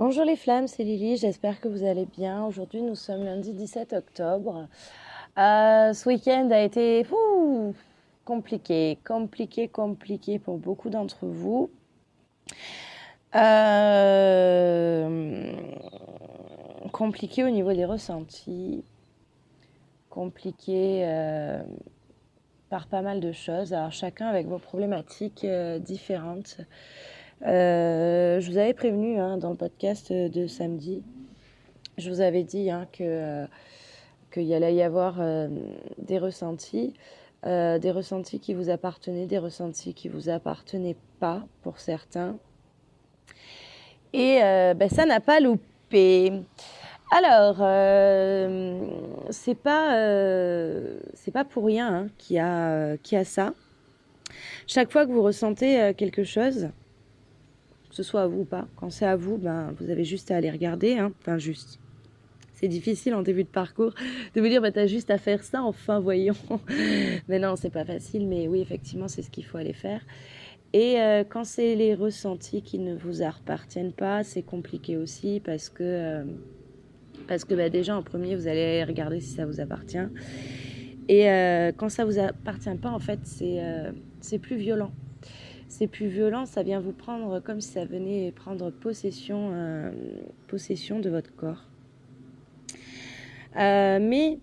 Bonjour les flammes, c'est Lily, j'espère que vous allez bien. Aujourd'hui, nous sommes lundi 17 octobre. Ce week-end a été compliqué pour beaucoup d'entre vous. Compliqué au niveau des ressentis, compliqué par pas mal de choses. Alors chacun avec vos problématiques différentes. Je vous avais prévenu dans le podcast de samedi. Je vous avais dit qu'il allait y avoir des ressentis qui vous appartenaient, des ressentis qui vous appartenaient pas pour certains. Et ça n'a pas loupé. Alors, c'est pas pour rien qu'il y a ça. Chaque fois que vous ressentez quelque chose, que ce soit à vous ou pas, quand c'est à vous, vous avez juste à aller regarder. Juste. C'est difficile en début de parcours de vous dire t'as juste à faire ça, enfin voyons. Mais non, c'est pas facile, mais oui, effectivement, c'est ce qu'il faut aller faire. Et quand c'est les ressentis qui ne vous appartiennent pas, c'est compliqué aussi parce que déjà en premier, vous allez regarder si ça vous appartient. Et quand ça vous appartient pas, en fait, c'est plus violent. C'est plus violent, ça vient vous prendre comme si ça venait prendre possession de votre corps. Mais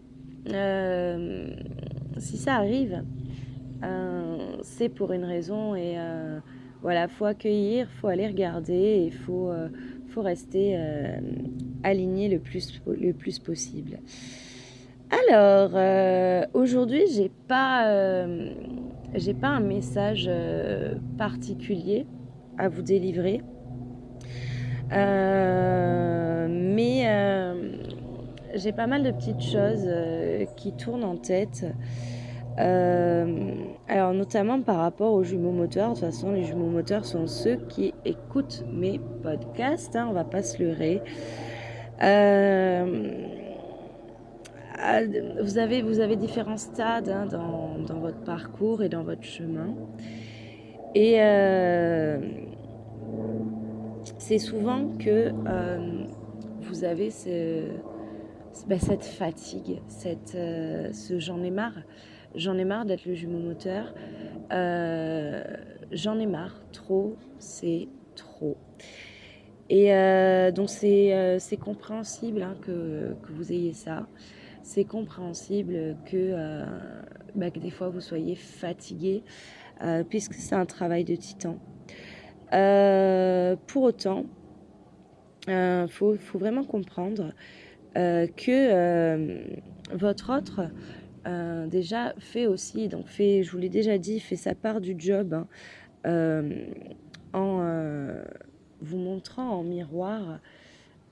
si ça arrive, c'est pour une raison et voilà, faut accueillir, faut aller regarder et faut rester aligné le plus possible. Alors aujourd'hui, j'ai pas un message particulier à vous délivrer, mais j'ai pas mal de petites choses qui tournent en tête. Alors notamment par rapport aux jumeaux moteurs. De toute façon, les jumeaux moteurs sont ceux qui écoutent mes podcasts, on va pas se leurrer. Vous avez différents stades dans votre parcours et dans votre chemin. Et c'est souvent que vous avez cette fatigue, ce j'en ai marre. J'en ai marre d'être le jumeau moteur. J'en ai marre. Trop, c'est trop. Et donc c'est compréhensible que vous ayez ça. C'est compréhensible que des fois vous soyez fatigué, puisque c'est un travail de titan. Pour autant, faut vraiment comprendre que votre autre déjà fait aussi, je vous l'ai déjà dit, fait sa part du job en vous montrant en miroir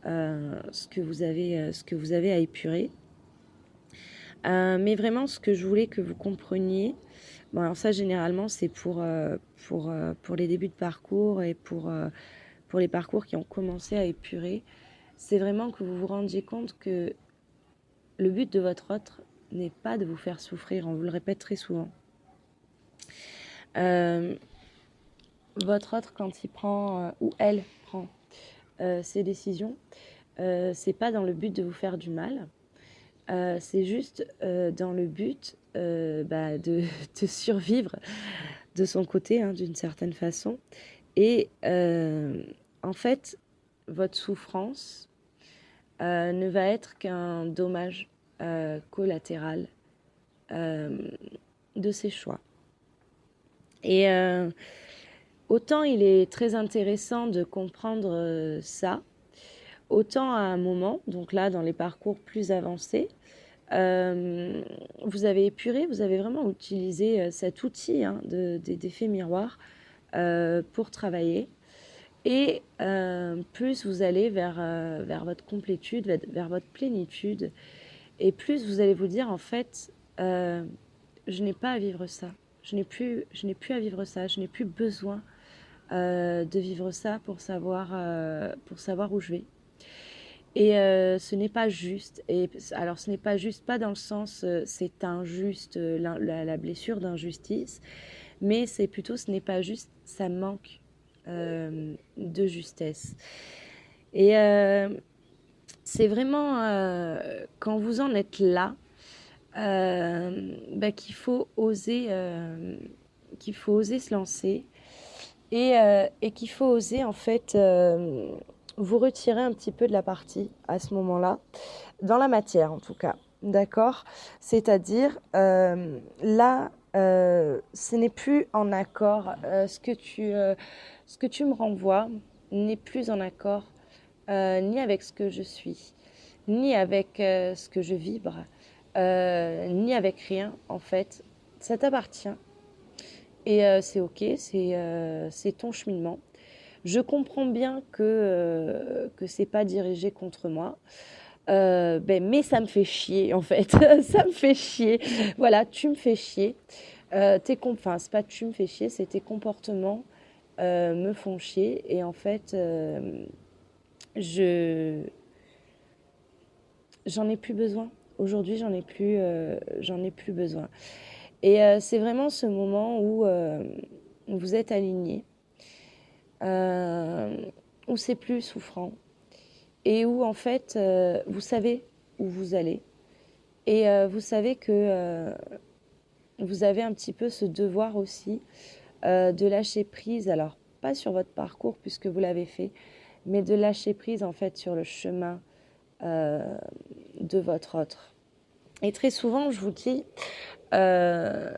ce que vous avez à épurer. Mais vraiment, ce que je voulais que vous compreniez, alors ça généralement c'est pour les débuts de parcours et pour les parcours qui ont commencé à épurer, c'est vraiment que vous vous rendiez compte que le but de votre autre n'est pas de vous faire souffrir, on vous le répète très souvent. Votre autre, quand il prend, ou elle prend ses décisions, c'est pas dans le but de vous faire du mal, c'est juste dans le but de survivre de son côté, d'une certaine façon. Et en fait, votre souffrance ne va être qu'un dommage collatéral de ses choix. Et autant il est très intéressant de comprendre ça, autant à un moment, donc là dans les parcours plus avancés, vous avez épuré, vous avez vraiment utilisé cet outil d'effet miroir pour travailler. Et plus vous allez vers votre complétude, vers votre plénitude, et plus vous allez vous dire, en fait, je n'ai pas à vivre ça. Je n'ai plus à vivre ça. Je n'ai plus besoin de vivre ça pour savoir où je vais. Et ce n'est pas juste. Et alors, ce n'est pas juste, pas dans le sens c'est injuste, la blessure d'injustice, mais c'est plutôt ce n'est pas juste, ça manque de justesse. Et c'est vraiment quand vous en êtes là, qu'il faut oser se lancer et qu'il faut oser en fait vous retirer un petit peu de la partie à ce moment-là, dans la matière en tout cas, d'accord? C'est-à-dire là, ce n'est plus en accord, ce que tu me renvoies n'est plus en accord ni avec ce que je suis, ni avec ce que je vibre, ni avec rien en fait. Ça t'appartient et c'est ok, c'est ton cheminement. Je comprends bien que c'est pas dirigé contre moi. Mais ça me fait chier en fait. Ça me fait chier. Voilà, tu me fais chier. Enfin, c'est pas tu me fais chier, c'est tes comportements me font chier. Et en fait, je j'en ai plus besoin. Aujourd'hui, j'en ai plus besoin. Et c'est vraiment ce moment où vous êtes aligné, euh, où c'est plus souffrant et où en fait vous savez où vous allez et vous savez que vous avez un petit peu ce devoir aussi de lâcher prise. Alors pas sur votre parcours puisque vous l'avez fait, mais de lâcher prise en fait sur le chemin euh, de votre autre. Et très souvent, je vous dis, euh,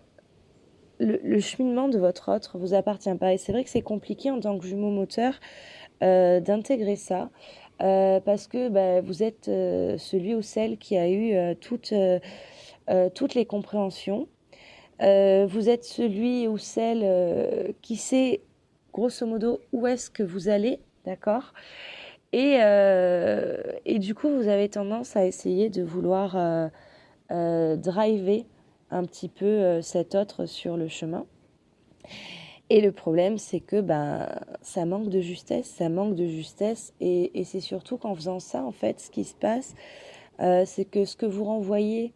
le cheminement de votre autre vous appartient pas. Et c'est vrai que c'est compliqué en tant que jumeau moteur d'intégrer ça. Parce que vous êtes celui ou celle qui a eu toutes les compréhensions. Vous êtes celui ou celle qui sait grosso modo où est-ce que vous allez, d'accord? Et du coup, vous avez tendance à essayer de vouloir driver un petit peu cet autre sur le chemin. Et le problème, c'est que ça manque de justesse, et c'est surtout qu'en faisant ça, en fait, ce qui se passe, c'est que ce que vous renvoyez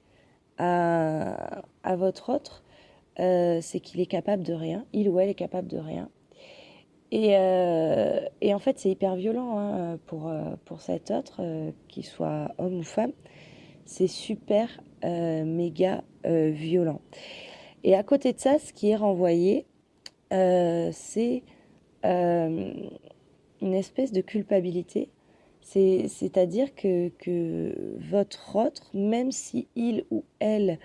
à votre autre, c'est qu'il est capable de rien, il ou elle est capable de rien. Et en fait, c'est hyper violent hein, pour cet autre, qu'il soit homme ou femme. C'est super, méga violent. Et à côté de ça, ce qui est renvoyé, c'est une espèce de culpabilité. C'est-à-dire que votre autre, même si il ou elle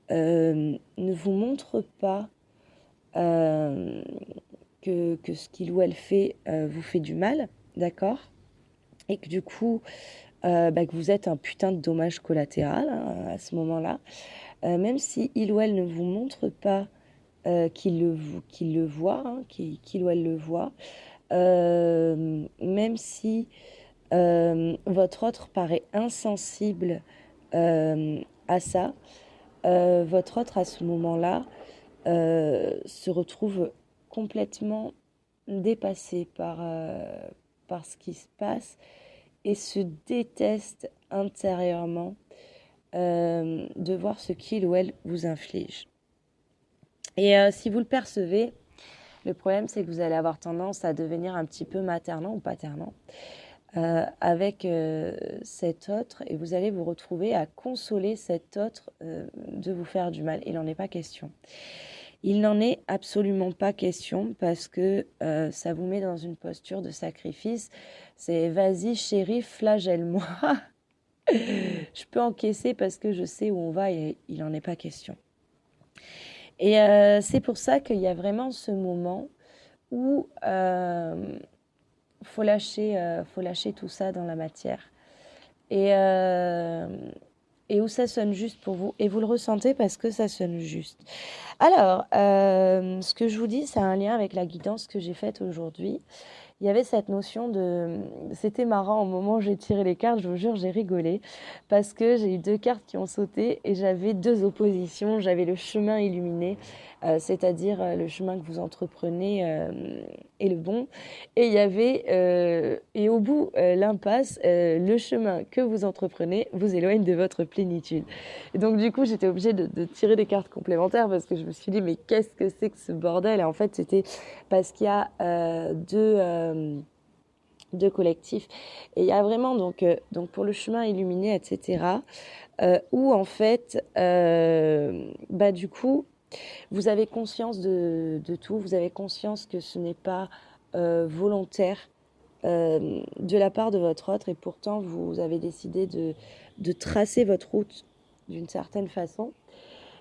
ne vous montre pas euh, que ce qu'il ou elle fait vous fait du mal, d'accord? Et que du coup, que vous êtes un putain de dommage collatéral hein, à ce moment-là, même si il ou elle ne vous montre pas qu'il le voit, hein, qu'il ou elle le voit, même si votre autre paraît insensible à ça, votre autre à ce moment-là se retrouve complètement dépassé par ce qui se passe et se déteste intérieurement de voir ce qu'il ou elle vous inflige. Et si vous le percevez, le problème c'est que vous allez avoir tendance à devenir un petit peu maternant ou paternant avec cet autre et vous allez vous retrouver à consoler cet autre de vous faire du mal. Il n'en est pas question. Il n'en est absolument pas question parce que ça vous met dans une posture de sacrifice. C'est vas-y chérie, flagelle-moi. Je peux encaisser parce que je sais où on va et il n'en est pas question. Et c'est pour ça qu'il y a vraiment ce moment où faut lâcher tout ça dans la matière. Et où ça sonne juste pour vous. Et vous le ressentez parce que ça sonne juste. Alors, ce que je vous dis, c'est un lien avec la guidance que j'ai faite aujourd'hui. Il y avait cette notion de... C'était marrant, au moment où j'ai tiré les cartes, je vous jure, j'ai rigolé. Parce que j'ai eu 2 cartes qui ont sauté et j'avais 2 oppositions. J'avais le chemin illuminé, c'est-à-dire le chemin que vous entreprenez est le bon. Et il y avait, et au bout, l'impasse, le chemin que vous entreprenez vous éloigne de votre plénitude. Et donc du coup, j'étais obligée de tirer des cartes complémentaires parce que je me suis dit, mais qu'est-ce que c'est que ce bordel? Et en fait, c'était parce qu'il y a de collectif. Et il y a vraiment, donc pour le chemin illuminé, etc., où en fait, du coup, vous avez conscience de tout, vous avez conscience que ce n'est pas volontaire de la part de votre autre, et pourtant vous avez décidé de tracer votre route d'une certaine façon.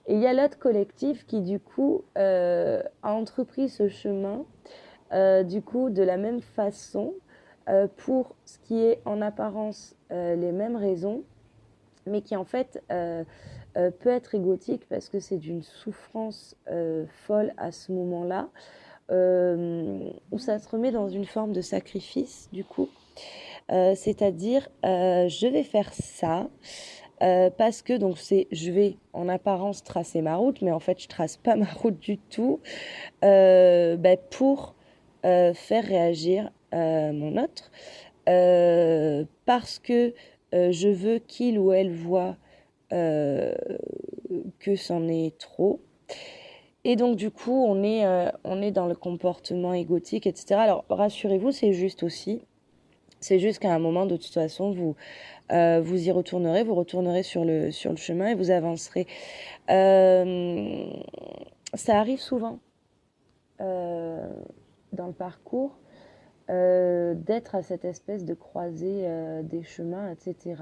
Et il y a l'autre collectif qui du coup a entrepris ce chemin du coup de la même façon pour ce qui est en apparence les mêmes raisons, mais qui en fait peut être égotique parce que c'est d'une souffrance folle à ce moment-là, où ça se remet dans une forme de sacrifice du coup. C'est-à-dire, je vais faire ça parce que donc je vais en apparence tracer ma route, mais en fait je trace pas ma route du tout pour faire réagir mon autre, parce que je veux qu'il ou elle voit que c'en est trop. Et donc du coup, on est dans le comportement égotique, etc. Alors rassurez-vous, c'est juste aussi. C'est juste qu'à un moment, de toute façon, vous y retournerez, vous retournerez sur le chemin et vous avancerez. Ça arrive souvent dans le parcours d'être à cette espèce de croisée des chemins, etc.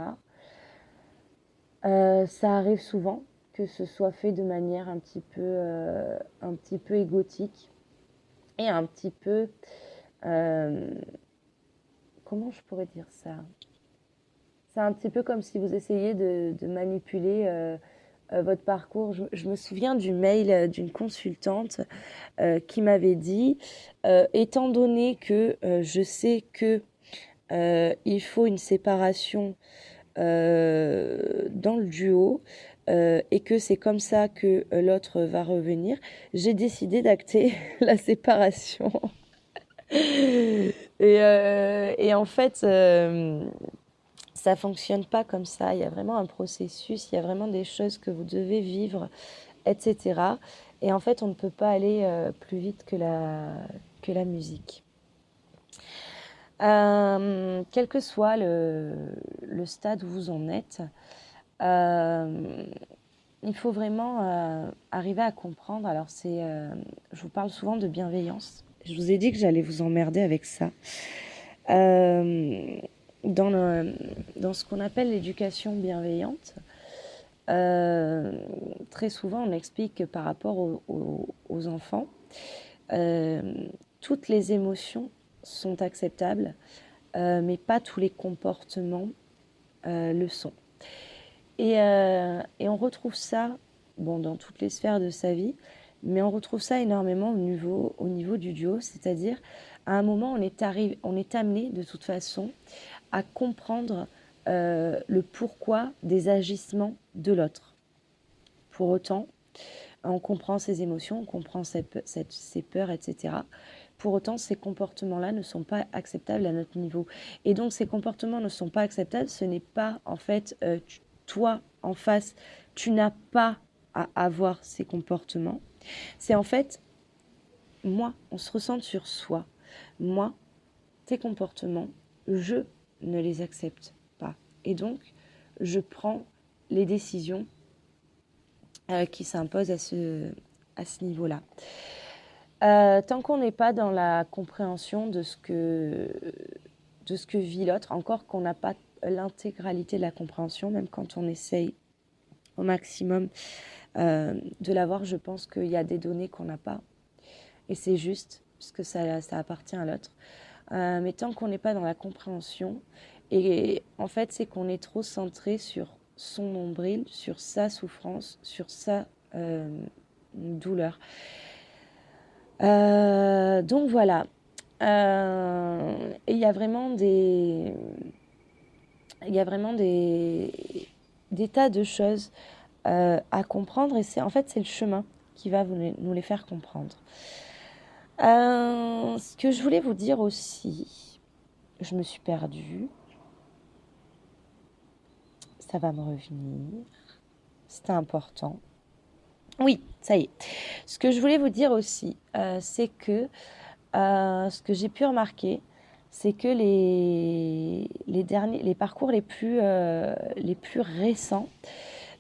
Ça arrive souvent que ce soit fait de manière un petit peu égotique et un petit peu... comment je pourrais dire ça? C'est un petit peu comme si vous essayiez de manipuler votre parcours. Je me souviens du mail d'une consultante qui m'avait dit, étant donné que je sais que il faut une séparation dans le duo et que c'est comme ça que l'autre va revenir, j'ai décidé d'acter la séparation. Et en fait, ça fonctionne pas comme ça. Il y a vraiment un processus, il y a vraiment des choses que vous devez vivre, etc. Et en fait, on ne peut pas aller plus vite que la musique. Quel que soit le stade où vous en êtes, il faut vraiment arriver à comprendre. Alors, je vous parle souvent de bienveillance. Je vous ai dit que j'allais vous emmerder avec ça. Dans ce qu'on appelle l'éducation bienveillante, très souvent on explique que par rapport aux enfants, toutes les émotions sont acceptables, mais pas tous les comportements le sont. Et on retrouve ça dans toutes les sphères de sa vie, mais on retrouve ça énormément au niveau du duo, c'est-à-dire à un moment on est amené de toute façon à comprendre le pourquoi des agissements de l'autre. Pour autant, on comprend ses émotions, on comprend ses peurs, etc. Pour autant, ces comportements-là ne sont pas acceptables à notre niveau. Et donc, ces comportements ne sont pas acceptables. Ce n'est pas, en fait, toi, en face, tu n'as pas à avoir ces comportements. C'est en fait, moi, on se ressent sur soi. Moi, tes comportements, je ne les accepte pas. Et donc, je prends les décisions qui s'imposent à ce niveau-là. Tant qu'on n'est pas dans la compréhension de ce que vit l'autre, encore qu'on n'a pas l'intégralité de la compréhension, même quand on essaye au maximum de l'avoir, je pense qu'il y a des données qu'on n'a pas. Et c'est juste, parce que ça appartient à l'autre. Mais tant qu'on n'est pas dans la compréhension, et en fait, c'est qu'on est trop centré sur son nombril, sur sa souffrance, sur sa douleur. Donc voilà. Et il y a vraiment des tas de choses à comprendre, et c'est le chemin qui va nous les faire comprendre. Ce que je voulais vous dire aussi, je me suis perdue. Ça va me revenir. C'était important. Oui, ça y est. Ce que je voulais vous dire aussi, c'est que ce que j'ai pu remarquer, c'est que les parcours les plus récents,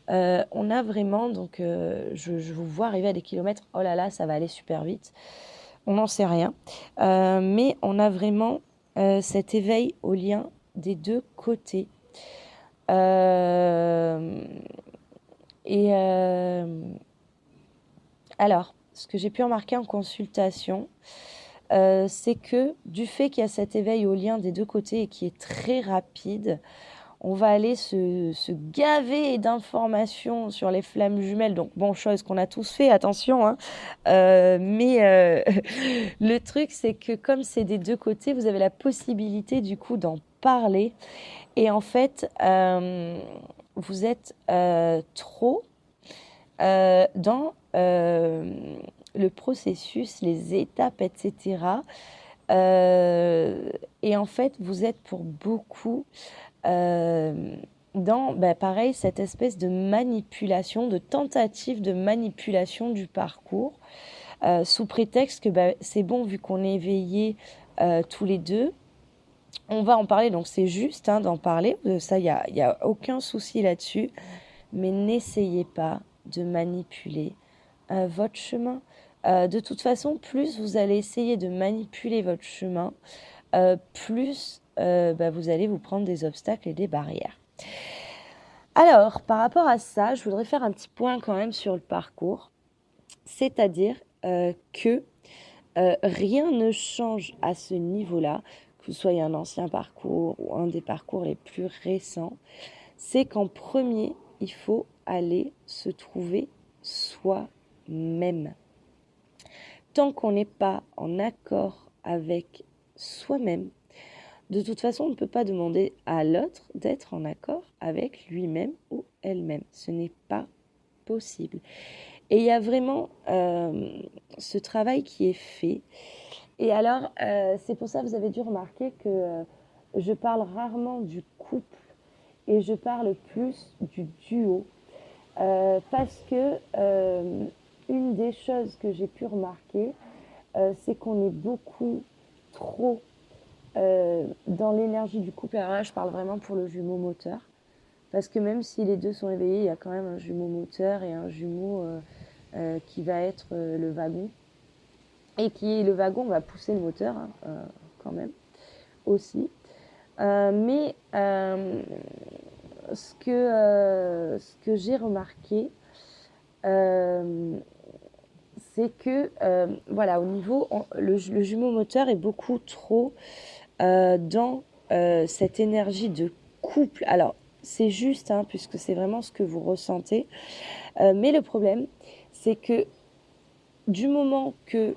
on a vraiment, donc je vous vois arriver à des kilomètres, oh là là, ça va aller super vite, on n'en sait rien, mais on a vraiment cet éveil au lien des deux côtés. Alors, ce que j'ai pu remarquer en consultation, c'est que du fait qu'il y a cet éveil au lien des deux côtés et qui est très rapide, on va aller se gaver d'informations sur les flammes jumelles. Donc, bon, chose qu'on a tous fait, attention, hein. Mais le truc, c'est que comme c'est des deux côtés, vous avez la possibilité du coup d'en parler. Et en fait, vous êtes trop dans le processus, les étapes, etc. Et en fait, vous êtes pour beaucoup dans, pareil, cette espèce de manipulation, de tentative de manipulation du parcours, sous prétexte que c'est bon, vu qu'on est éveillés tous les deux, on va en parler, donc c'est juste d'en parler, ça, il y a aucun souci là-dessus, mais n'essayez pas de manipuler votre chemin. De toute façon, plus vous allez essayer de manipuler votre chemin, plus vous allez vous prendre des obstacles et des barrières. Alors, par rapport à ça, je voudrais faire un petit point quand même sur le parcours, c'est-à-dire que rien ne change à ce niveau-là, que ce soit un ancien parcours ou un des parcours les plus récents, c'est qu'en premier, il faut aller se trouver soi-même. Tant qu'on n'est pas en accord avec soi-même, de toute façon, on ne peut pas demander à l'autre d'être en accord avec lui-même ou elle-même. Ce n'est pas possible. Et il y a vraiment ce travail qui est fait. Et alors, c'est pour ça que vous avez dû remarquer que je parle rarement du couple et je parle plus du duo. Parce que une des choses que j'ai pu remarquer, c'est qu'on est beaucoup trop dans l'énergie du couple. Alors là, je parle vraiment pour le jumeau moteur. Parce que même si les deux sont éveillés, il y a quand même un jumeau moteur et un jumeau qui va être le wagon. Et le wagon va pousser le moteur, quand même, aussi. Mais ce que j'ai remarqué, c'est que, voilà, au niveau, le jumeau moteur est beaucoup trop dans cette énergie de couple. Alors, c'est juste, puisque c'est vraiment ce que vous ressentez. Mais le problème, c'est que du moment que...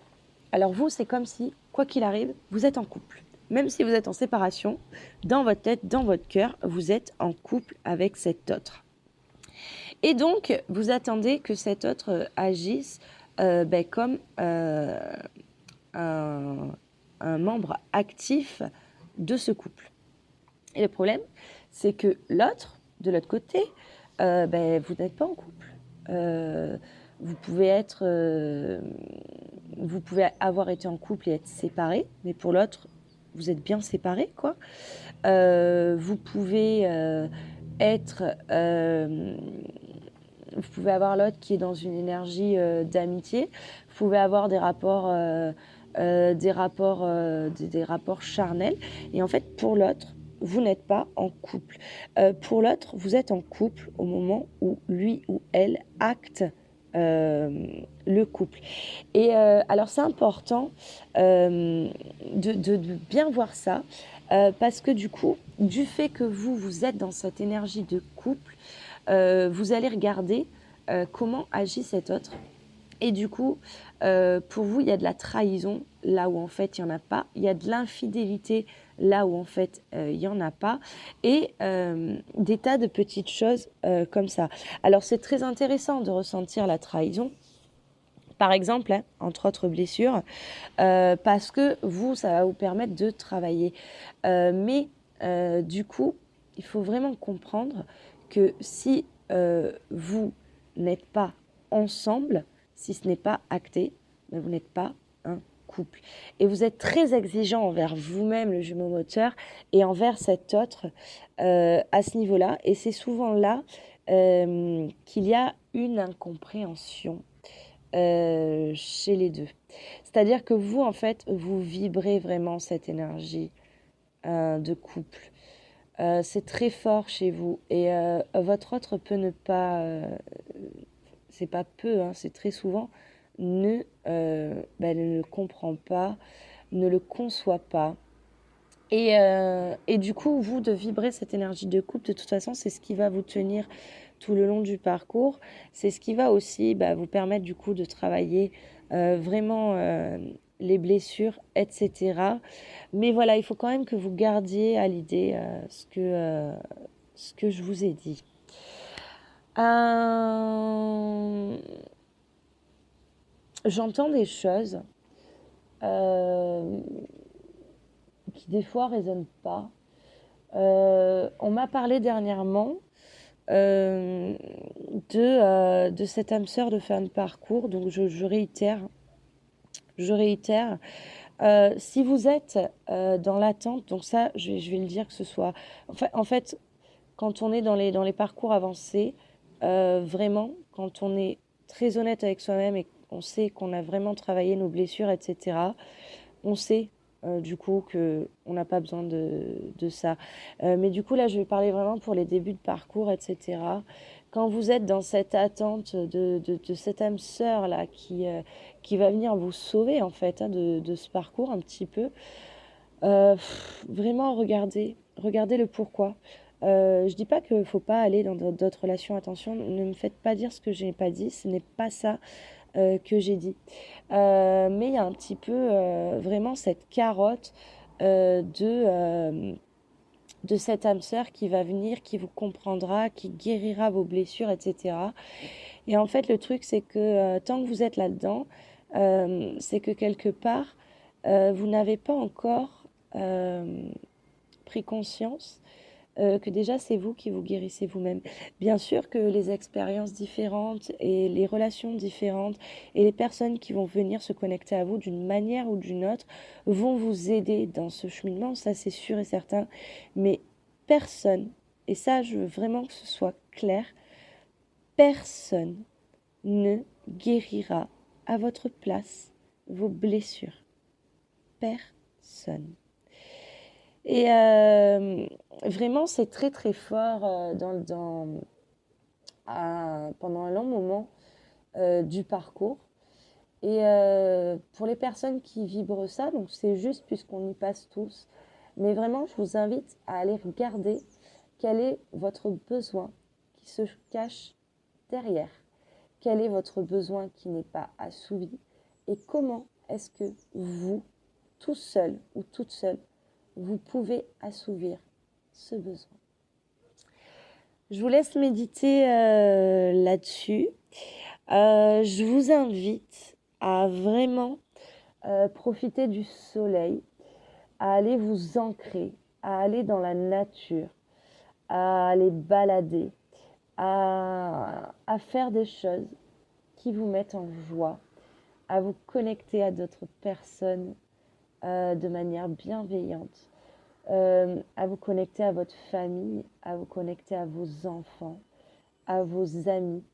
Alors vous, c'est comme si, quoi qu'il arrive, vous êtes en couple. Même si vous êtes en séparation, dans votre tête, dans votre cœur, vous êtes en couple avec cet autre. Et donc, vous attendez que cet autre agisse comme un membre actif de ce couple. Et le problème, c'est que l'autre, de l'autre côté, vous n'êtes pas en couple. Vous pouvez avoir été en couple et être séparés, mais pour l'autre, vous êtes bien séparés, quoi. Vous pouvez vous pouvez avoir l'autre qui est dans une énergie d'amitié. Vous pouvez avoir des rapports charnels. Et en fait, pour l'autre, vous n'êtes pas en couple. Pour l'autre, vous êtes en couple au moment où lui ou elle acte le couple. Et alors, c'est important de bien voir ça, parce que du coup, du fait que vous êtes dans cette énergie de couple, vous allez regarder comment agit cet autre. Et du coup, pour vous, il y a de la trahison là où en fait il n'y en a pas. Il y a de l'infidélité là où en fait il n'y en a pas. Et des tas de petites choses comme ça. Alors c'est très intéressant de ressentir la trahison. Par exemple, entre autres blessures, parce que ça va vous permettre de travailler. Mais du coup, il faut vraiment comprendre que si vous n'êtes pas ensemble, si ce n'est pas acté, vous n'êtes pas un couple. Et vous êtes très exigeant envers vous-même, le jumeau moteur, et envers cet autre à ce niveau-là. Et c'est souvent là qu'il y a une incompréhension chez les deux. C'est-à-dire que vous, en fait, vous vibrez vraiment cette énergie de couple. C'est très fort chez vous et votre autre peut ne pas, c'est pas peu, hein, c'est très souvent, ne le comprend pas, ne le conçoit pas. Et du coup, vous, de vibrer cette énergie de couple, de toute façon, c'est ce qui va vous tenir tout le long du parcours. C'est ce qui va aussi vous permettre du coup de travailler vraiment les blessures, etc. Mais voilà, il faut quand même que vous gardiez à l'idée ce que je vous ai dit. J'entends des choses qui des fois résonnent pas. On m'a parlé dernièrement de cette âme sœur de fin de parcours, donc je réitère. Si vous êtes dans l'attente, donc ça, je vais le dire que ce soit... En fait, quand on est dans les parcours avancés, vraiment, quand on est très honnête avec soi-même et on sait qu'on a vraiment travaillé nos blessures, etc., on sait du coup qu'on n'a pas besoin de ça. Mais du coup, là, je vais parler vraiment pour les débuts de parcours, etc. Quand vous êtes dans cette attente de cette âme sœur là qui va venir vous sauver en fait de ce parcours un petit peu, vraiment regardez le pourquoi. Je dis pas qu'il faut pas aller dans d'autres relations, attention, ne me faites pas dire ce que je n'ai pas dit, ce n'est pas ça que j'ai dit. Mais il y a un petit peu vraiment cette carotte de cette âme sœur qui va venir, qui vous comprendra, qui guérira vos blessures, etc. Et en fait, le truc, c'est que tant que vous êtes là-dedans, c'est que quelque part, vous n'avez pas encore pris conscience que déjà c'est vous qui vous guérissez vous-même. Bien sûr que les expériences différentes et les relations différentes et les personnes qui vont venir se connecter à vous d'une manière ou d'une autre vont vous aider dans ce cheminement, ça c'est sûr et certain. Mais personne, et ça je veux vraiment que ce soit clair, personne ne guérira à votre place vos blessures. Personne. Et vraiment, c'est très très fort pendant un long moment du parcours. Et pour les personnes qui vibrent ça, donc c'est juste puisqu'on y passe tous, mais vraiment, je vous invite à aller regarder quel est votre besoin qui se cache derrière, quel est votre besoin qui n'est pas assouvi et comment est-ce que vous, tout seul ou toute seule, vous pouvez assouvir ce besoin. Je vous laisse méditer là-dessus. Je vous invite à vraiment profiter du soleil, à aller vous ancrer, à aller dans la nature, à aller balader, à faire des choses qui vous mettent en joie, à vous connecter à d'autres personnes de manière bienveillante, à vous connecter à votre famille, à vous connecter à vos enfants, à vos amis.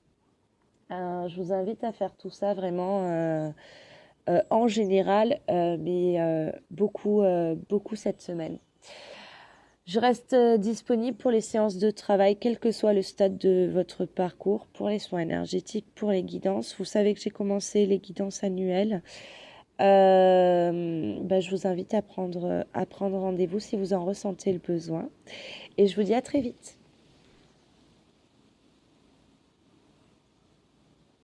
Je vous invite à faire tout ça vraiment en général, mais beaucoup cette semaine. Je reste disponible pour les séances de travail, quel que soit le stade de votre parcours, pour les soins énergétiques, pour les guidances. Vous savez que j'ai commencé les guidances annuelles. Je vous invite à prendre rendez-vous si vous en ressentez le besoin. Et je vous dis à très vite.